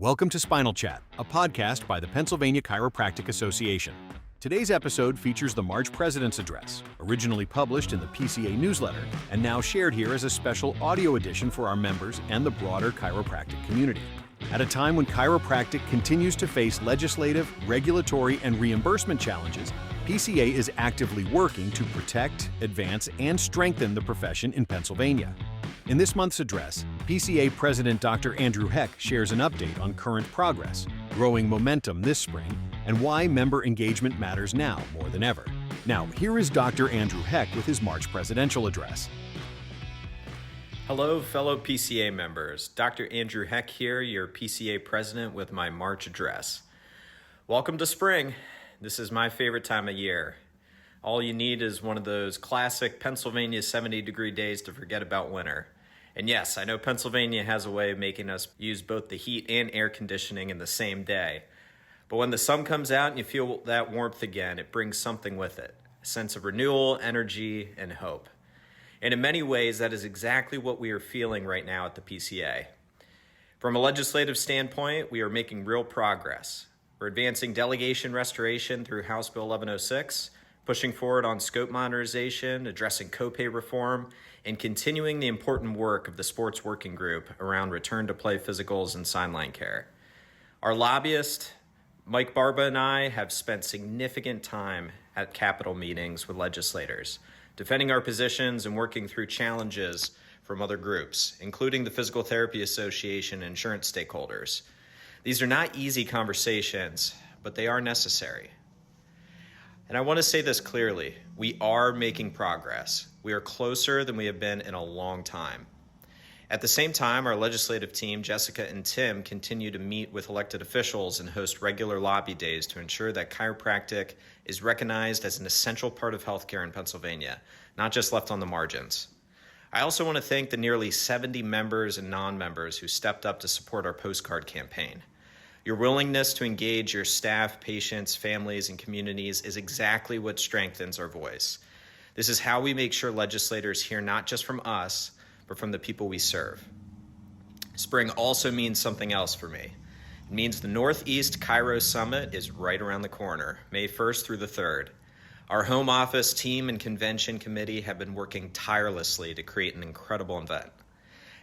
Welcome to Spinal Chat, a podcast by the Pennsylvania Chiropractic Association. Today's episode features the March President's Address, originally published in the PCA newsletter and now shared here as a special audio edition for our members and the broader chiropractic community. At a time when chiropractic continues to face legislative, regulatory, and reimbursement challenges, PCA is actively working to protect, advance, and strengthen the profession in Pennsylvania. In this month's address, PCA President Dr. Andrew Heck shares an update on current progress, growing momentum this spring, and why member engagement matters now more than ever. Now, here is Dr. Andrew Heck with his March presidential address. Hello, fellow PCA members. Dr. Andrew Heck here, your PCA president with my March address. Welcome to spring. This is my favorite time of year. All you need is one of those classic Pennsylvania 70-degree days to forget about winter. And yes, I know Pennsylvania has a way of making us use both the heat and air conditioning in the same day. But when the sun comes out and you feel that warmth again, it brings something with it, a sense of renewal, energy, and hope. And in many ways, that is exactly what we are feeling right now at the PCA. From a legislative standpoint, we are making real progress. We're advancing delegation restoration through House Bill 1106, pushing forward on scope modernization, addressing copay reform, and continuing the important work of the sports working group around return-to-play physicals and sideline care. Our lobbyist, Mike Barba, and I have spent significant time at Capitol meetings with legislators, defending our positions and working through challenges from other groups, including the Physical Therapy Association and insurance stakeholders. These are not easy conversations, but they are necessary. And I want to say this clearly, we are making progress. We are closer than we have been in a long time. At the same time, our legislative team, Jessica and Tim, continue to meet with elected officials and host regular lobby days to ensure that chiropractic is recognized as an essential part of healthcare in Pennsylvania, not just left on the margins. I also want to thank the nearly 70 members and non-members who stepped up to support our postcard campaign. Your willingness to engage your staff, patients, families, and communities is exactly what strengthens our voice. This is how we make sure legislators hear not just from us, but from the people we serve. Spring also means something else for me. It means the Northeast Chiro Summit is right around the corner, May 1st through the 3rd. Our home office team and convention committee have been working tirelessly to create an incredible event.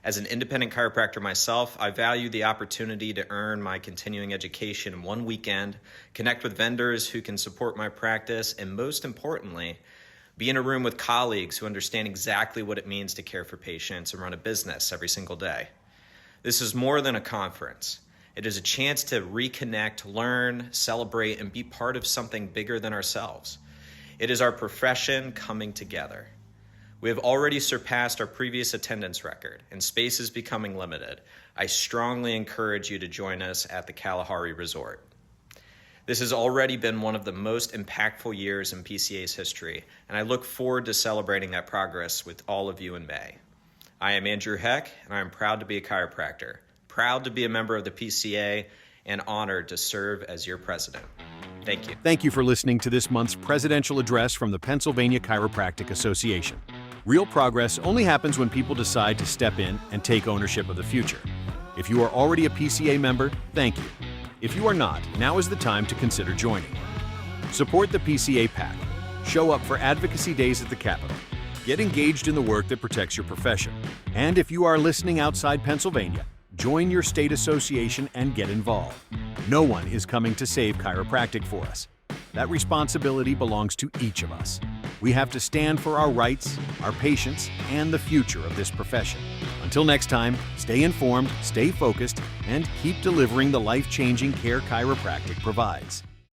As an independent chiropractor myself, I value the opportunity to earn my continuing education in one weekend, connect with vendors who can support my practice, and most importantly, be in a room with colleagues who understand exactly what it means to care for patients and run a business every single day. This is more than a conference. It is a chance to reconnect, learn, celebrate, and be part of something bigger than ourselves. It is our profession coming together. We have already surpassed our previous attendance record, and space is becoming limited. I strongly encourage you to join us at the Kalahari Resort. This has already been one of the most impactful years in PCA's history, and I look forward to celebrating that progress with all of you in May. I am Andrew Heck, and I am proud to be a chiropractor, proud to be a member of the PCA, and honored to serve as your president. Thank you. Thank you for listening to this month's presidential address from the Pennsylvania Chiropractic Association. Real progress only happens when people decide to step in and take ownership of the future. If you are already a PCA member, thank you. If you are not, now is the time to consider joining. Support the PCA PAC. Show up for Advocacy Days at the Capitol. Get engaged in the work that protects your profession. And if you are listening outside Pennsylvania, join your state association and get involved. No one is coming to save chiropractic for us. That responsibility belongs to each of us. We have to stand for our rights, our patients, and the future of this profession. Until next time, stay informed, stay focused, and keep delivering the life-changing care chiropractic provides.